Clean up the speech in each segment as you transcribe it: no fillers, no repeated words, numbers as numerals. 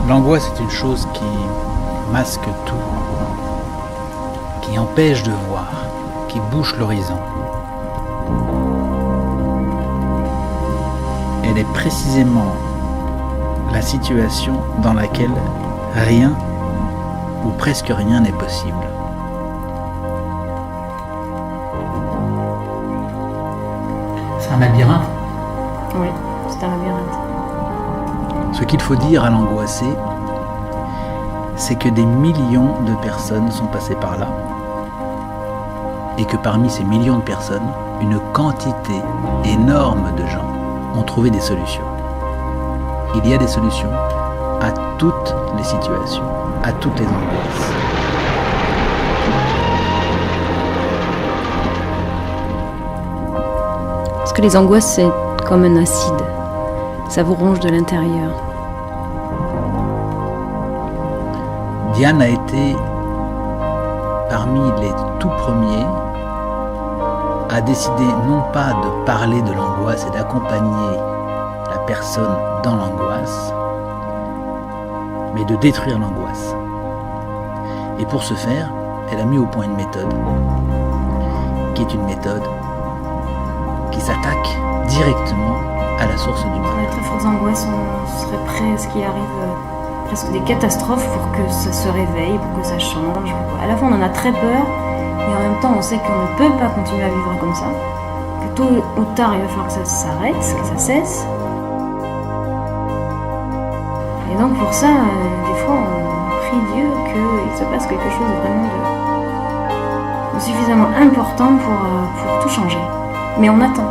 L'angoisse est une chose qui masque tout, qui empêche de voir, qui bouche l'horizon. Elle est précisément la situation dans laquelle rien ou presque rien n'est possible. C'est un labyrinthe. Oui, c'est un labyrinthe. Ce qu'il faut dire à l'angoissé, c'est que des millions de personnes sont passées par là et que parmi ces millions de personnes, une quantité énorme de gens ont trouvé des solutions. Il y a des solutions à toutes les situations, à toutes les angoisses. Parce que les angoisses, c'est comme un acide. Ça vous ronge de l'intérieur. Diane a été parmi les tout premiers à décider non pas de parler de l'angoisse et d'accompagner la personne dans l'angoisse, mais de détruire l'angoisse. Et pour ce faire, elle a mis au point une méthode, qui est une méthode qui s'attaque directement à la source du mal. Dans les très fortes angoisses, on serait prêt à ce qu'il arrive presque des catastrophes pour que ça se réveille, pour que ça change. À la fois, on en a très peur, et en même temps, on sait qu'on ne peut pas continuer à vivre comme ça. Que tôt ou tard, il va falloir que ça s'arrête, que ça cesse. Et donc, pour ça, des fois, on prie Dieu qu'il se passe quelque chose vraiment de suffisamment important pour tout changer. Mais on attend.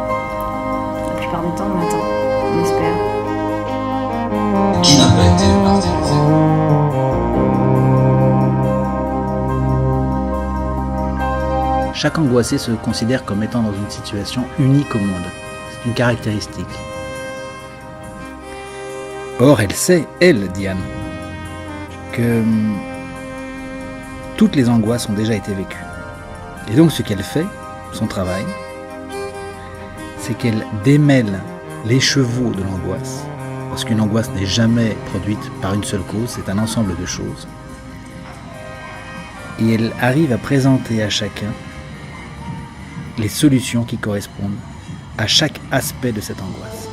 La plupart du temps, on attend. On espère. Qui n'a pas été martyrisé? Chaque angoissé se considère comme étant dans une situation unique au monde. C'est une caractéristique. Or, elle sait, elle, Diane, que toutes les angoisses ont déjà été vécues. Et donc, ce qu'elle fait, son travail, c'est qu'elle démêle les chevaux de l'angoisse, parce qu'une angoisse n'est jamais produite par une seule cause, c'est un ensemble de choses. Et elle arrive à présenter à chacun les solutions qui correspondent à chaque aspect de cette angoisse.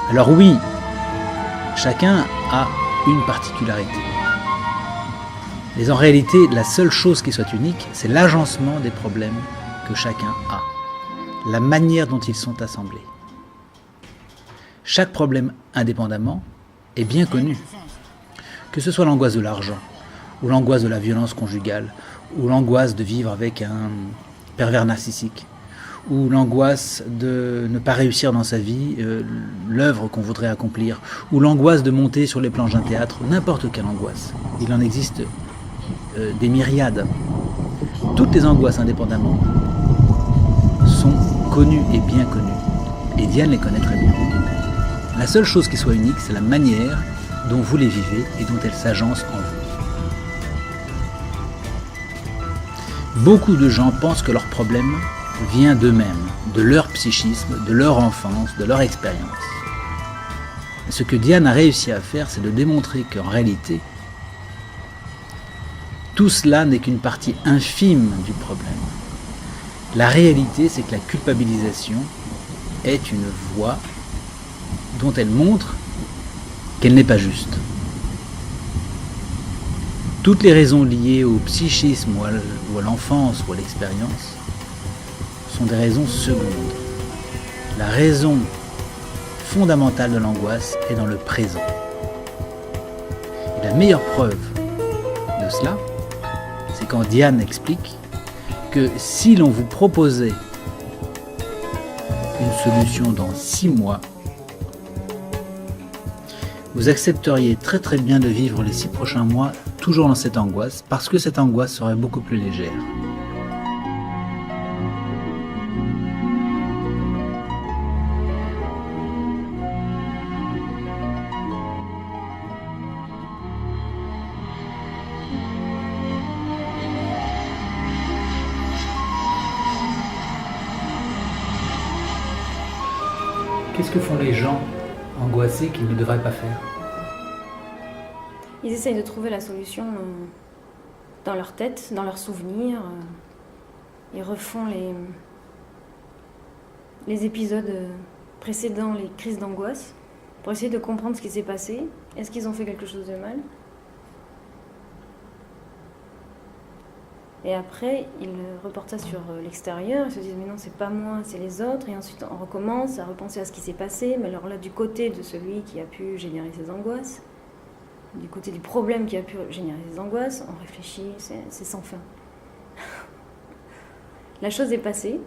Alors oui, chacun a une particularité. Mais en réalité, la seule chose qui soit unique, c'est l'agencement des problèmes que chacun a, la manière dont ils sont assemblés. Chaque problème indépendamment est bien connu. Que ce soit l'angoisse de l'argent, ou l'angoisse de la violence conjugale, ou l'angoisse de vivre avec un pervers narcissique, ou l'angoisse de ne pas réussir dans sa vie, l'œuvre qu'on voudrait accomplir, ou l'angoisse de monter sur les planches d'un théâtre, n'importe quelle angoisse. Il en existe des myriades. Toutes les angoisses indépendamment sont connues et bien connues. Et Diane les connaît très bien. La seule chose qui soit unique, c'est la manière dont vous les vivez et dont elles s'agencent en vous. Beaucoup de gens pensent que leur problème vient d'eux-mêmes, de leur psychisme, de leur enfance, de leur expérience. Ce que Diane a réussi à faire, c'est de démontrer qu'en réalité, tout cela n'est qu'une partie infime du problème. La réalité, c'est que la culpabilisation est une voie dont elle montre qu'elle n'est pas juste. Toutes les raisons liées au psychisme ou à l'enfance ou à l'expérience sont des raisons secondes. La raison fondamentale de l'angoisse est dans le présent. Et la meilleure preuve de cela, c'est quand Diane explique que si l'on vous proposait une solution dans 6 mois, vous accepteriez très très bien de vivre les 6 prochains mois toujours dans cette angoisse, parce que cette angoisse serait beaucoup plus légère. Qu'est-ce que font les gens angoissés qu'ils ne devraient pas faire. Ils essayent de trouver la solution dans leur tête, dans leurs souvenirs. Ils refont les épisodes précédents, les crises d'angoisse, pour essayer de comprendre ce qui s'est passé. Est-ce qu'ils ont fait quelque chose de mal? Et après, ils reportent ça sur l'extérieur, ils se disent mais non, c'est pas moi, c'est les autres. Et ensuite, on recommence à repenser à ce qui s'est passé, mais alors là, du côté de celui qui a pu générer ces angoisses, du côté du problème qui a pu générer ces angoisses, on réfléchit, c'est sans fin. La chose est passée,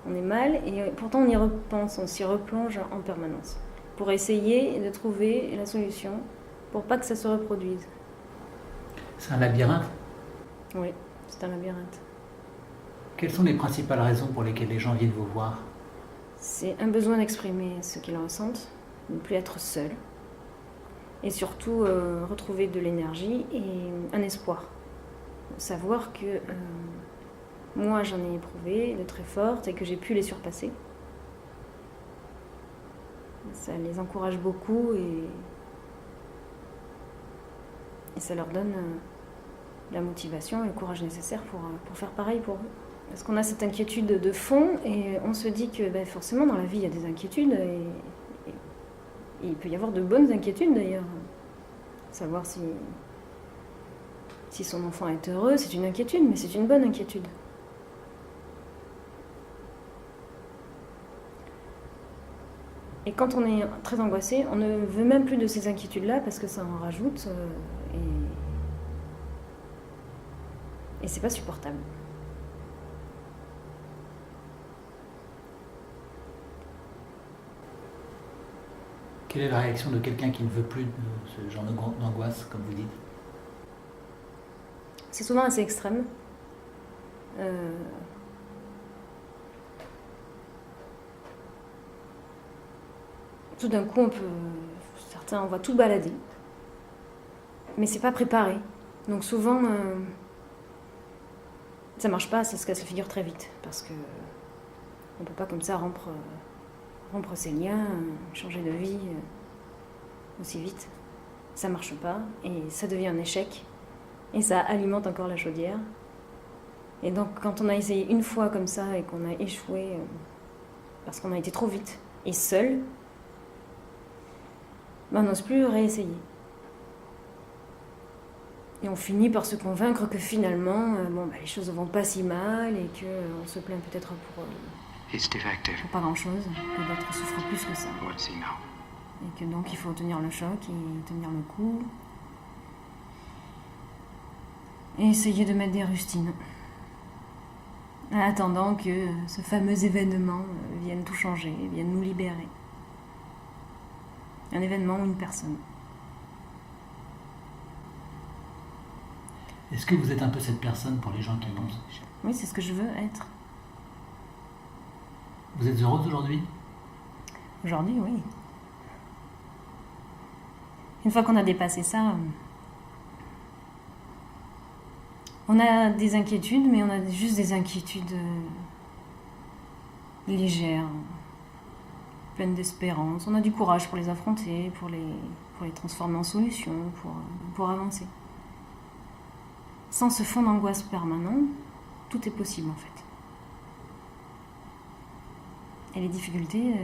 on est mal, et pourtant on y repense, on s'y replonge en permanence, pour essayer de trouver la solution, pour pas que ça se reproduise. C'est un labyrinthe. Oui. C'est un labyrinthe. Quelles sont les principales raisons pour lesquelles les gens viennent vous voir? C'est un besoin d'exprimer ce qu'ils ressentent, de ne plus être seul, et surtout retrouver de l'énergie et un espoir. Savoir que moi j'en ai éprouvé de très fortes et que j'ai pu les surpasser. Ça les encourage beaucoup et ça leur donne la motivation et le courage nécessaire pour faire pareil pour eux. Parce qu'on a cette inquiétude de fond et on se dit que forcément dans la vie il y a des inquiétudes et il peut y avoir de bonnes inquiétudes d'ailleurs. Savoir si son enfant est heureux, c'est une inquiétude, mais c'est une bonne inquiétude. Et quand on est très angoissé, on ne veut même plus de ces inquiétudes-là parce que ça en rajoute et c'est pas supportable. Quelle est la réaction de quelqu'un qui ne veut plus de ce genre d'angoisse, comme vous dites? C'est souvent assez extrême. Tout d'un coup, certains, on va tout balader, mais c'est pas préparé. Donc souvent, ça marche pas, ça se casse la figure très vite, parce que on peut pas comme ça rompre ses liens, changer de vie aussi vite. Ça marche pas, et ça devient un échec, et ça alimente encore la chaudière. Et donc quand on a essayé une fois comme ça, et qu'on a échoué, parce qu'on a été trop vite, et seul, on n'ose plus réessayer. Et on finit par se convaincre que finalement, les choses ne vont pas si mal et qu'on se plaint peut-être pour pas grand-chose, que d'autres souffrent plus que ça. Et que donc il faut tenir le choc et tenir le coup. Et essayer de mettre des rustines. En attendant que ce fameux événement vienne tout changer, vienne nous libérer. Un événement ou une personne. Est-ce que vous êtes un peu cette personne pour les gens qui pensent? Oui, c'est ce que je veux être. Vous êtes heureuse aujourd'hui? Aujourd'hui, oui. Une fois qu'on a dépassé ça, on a des inquiétudes, mais on a juste des inquiétudes légères, pleines d'espérance. On a du courage pour les affronter, pour les transformer en solutions, pour avancer. Sans ce fond d'angoisse permanent, tout est possible en fait. Et les difficultés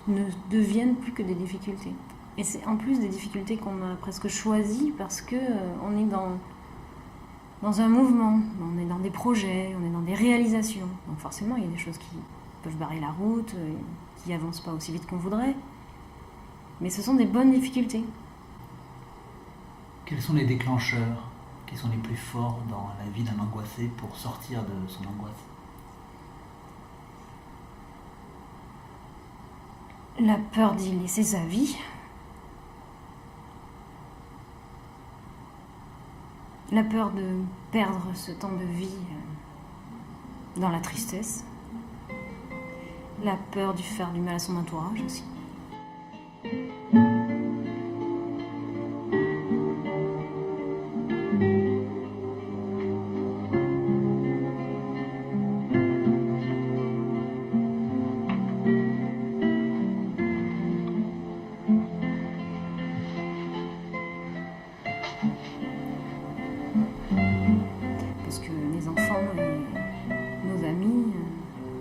ne deviennent plus que des difficultés. Et c'est en plus des difficultés qu'on a presque choisies parce que on est dans un mouvement, on est dans des projets, on est dans des réalisations. Donc forcément, il y a des choses qui peuvent barrer la route, qui avancent pas aussi vite qu'on voudrait. Mais ce sont des bonnes difficultés. Quels sont les déclencheurs qui sont les plus forts dans la vie d'un angoissé pour sortir de son angoisse? La peur d'y laisser sa vie. La peur de perdre ce temps de vie dans la tristesse. La peur de faire du mal à son entourage aussi.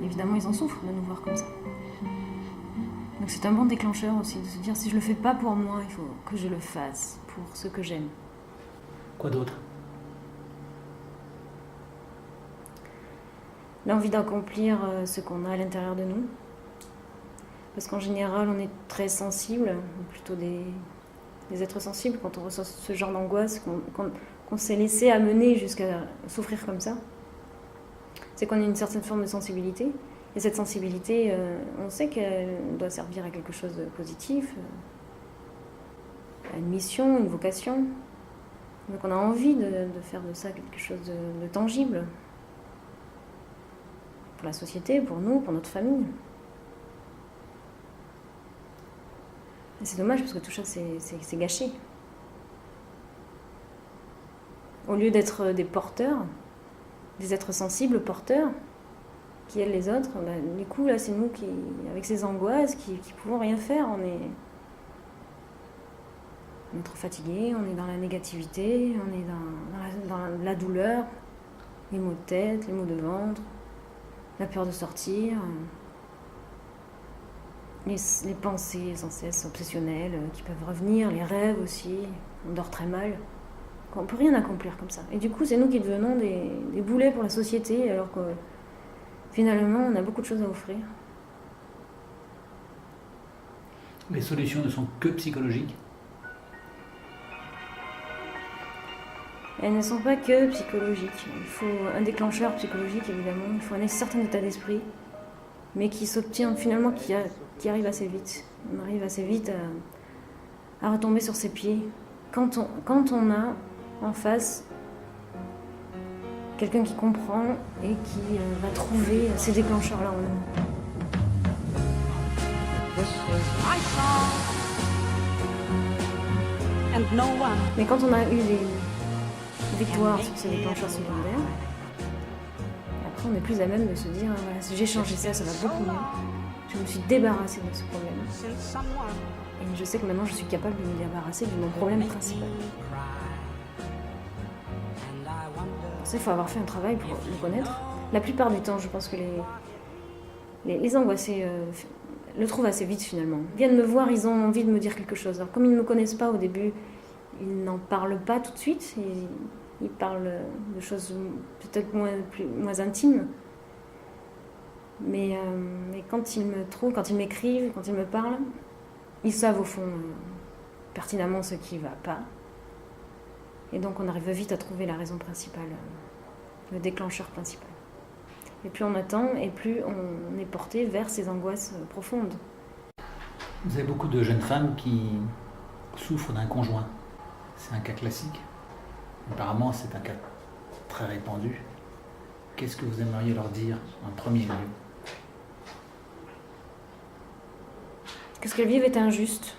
évidemment ils en souffrent de nous voir comme ça. Donc c'est un bon déclencheur aussi, de se dire si je le fais pas pour moi, il faut que je le fasse pour ceux que j'aime. Quoi d'autre? L'envie d'accomplir ce qu'on a à l'intérieur de nous. Parce qu'en général, on est très sensible, ou plutôt des êtres sensibles, quand on ressent ce genre d'angoisse, qu'on s'est laissé amener jusqu'à souffrir comme ça. C'est qu'on a une certaine forme de sensibilité. Et cette sensibilité, on sait qu'elle doit servir à quelque chose de positif, à une mission, une vocation. Donc on a envie de faire de ça quelque chose de tangible. Pour la société, pour nous, pour notre famille. Et c'est dommage parce que tout ça, c'est gâché. Au lieu d'être des porteurs, des êtres sensibles porteurs, qui aident les autres, du coup, là, c'est nous qui, avec ces angoisses, qui pouvons rien faire. On est trop fatigués, on est dans la négativité, on est dans la douleur, les maux de tête, les maux de ventre, la peur de sortir, les pensées sans cesse obsessionnelles qui peuvent revenir, les rêves aussi, on dort très mal. On ne peut rien accomplir comme ça. Et du coup, c'est nous qui devenons des boulets pour la société, alors que finalement, on a beaucoup de choses à offrir. Les solutions ne sont que psychologiques? Elles ne sont pas que psychologiques. Il faut un déclencheur psychologique, évidemment. Il faut un certain état d'esprit, mais qui s'obtient finalement, qui arrive assez vite. On arrive assez vite à retomber sur ses pieds. Quand on a en face quelqu'un qui comprend et qui va trouver ces déclencheurs-là en nous. Mais quand on a eu des victoires sur ces déclencheurs secondaires, après on est plus à même de se dire voilà, si j'ai changé ça, ça va beaucoup mieux. Je me suis débarrassée de ce problème. Et je sais que maintenant je suis capable de me débarrasser de mon problème principal. Ça, il faut avoir fait un travail pour le connaître. La plupart du temps, je pense que les angoissés le trouvent assez vite finalement. Ils viennent me voir, ils ont envie de me dire quelque chose. Alors comme ils ne me connaissent pas au début, ils n'en parlent pas tout de suite. Ils parlent de choses peut-être moins intimes. Mais quand ils me trouvent, quand ils m'écrivent, quand ils me parlent, ils savent au fond pertinemment ce qui ne va pas. Et donc on arrive vite à trouver la raison principale, le déclencheur principal. Et plus on attend, et plus on est porté vers ces angoisses profondes. Vous avez beaucoup de jeunes femmes qui souffrent d'un conjoint. C'est un cas classique. Apparemment, c'est un cas très répandu. Qu'est-ce que vous aimeriez leur dire en premier lieu? Que ce qu'elles vivent est injuste.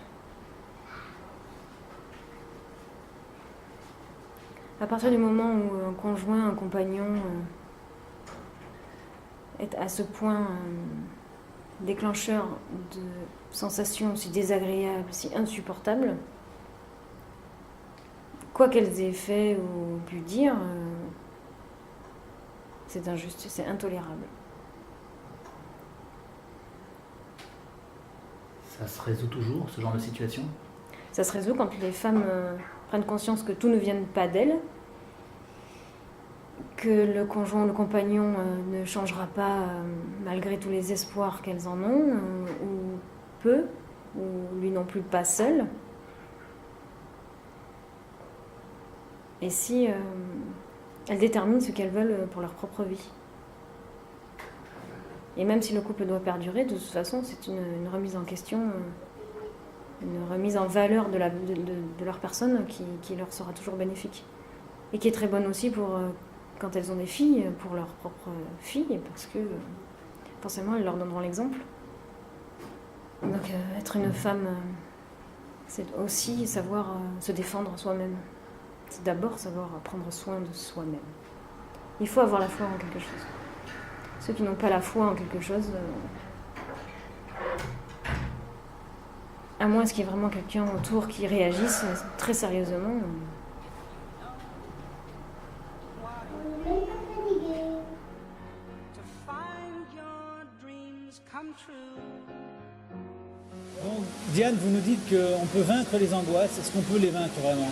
À partir du moment où un conjoint, un compagnon est à ce point déclencheur de sensations si désagréables, si insupportables, quoi qu'elles aient fait ou pu dire, c'est injuste, c'est intolérable. Ça se résout toujours, ce genre de situation? Ça se résout quand les femmes prennent conscience que tout ne vient pas d'elles, que le conjoint, le compagnon ne changera pas malgré tous les espoirs qu'elles en ont, ou peu, ou lui non plus pas seul. Et si elles déterminent ce qu'elles veulent pour leur propre vie. Et même si le couple doit perdurer, de toute façon, c'est une remise en question, une remise en valeur de leur personne qui leur sera toujours bénéfique. Et qui est très bonne aussi pour, quand elles ont des filles, pour leurs propres filles, parce que forcément, elles leur donneront l'exemple. Donc, être une femme, c'est aussi savoir se défendre soi-même. C'est d'abord savoir prendre soin de soi-même. Il faut avoir la foi en quelque chose. Ceux qui n'ont pas la foi en quelque chose, à moins qu'il y ait vraiment quelqu'un autour qui réagisse très sérieusement. To find your Bon, Diane, vous nous dites qu'on peut vaincre les angoisses. Est-ce qu'on peut les vaincre vraiment?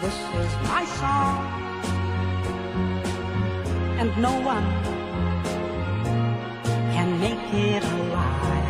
This is my song, and no one can make it alive.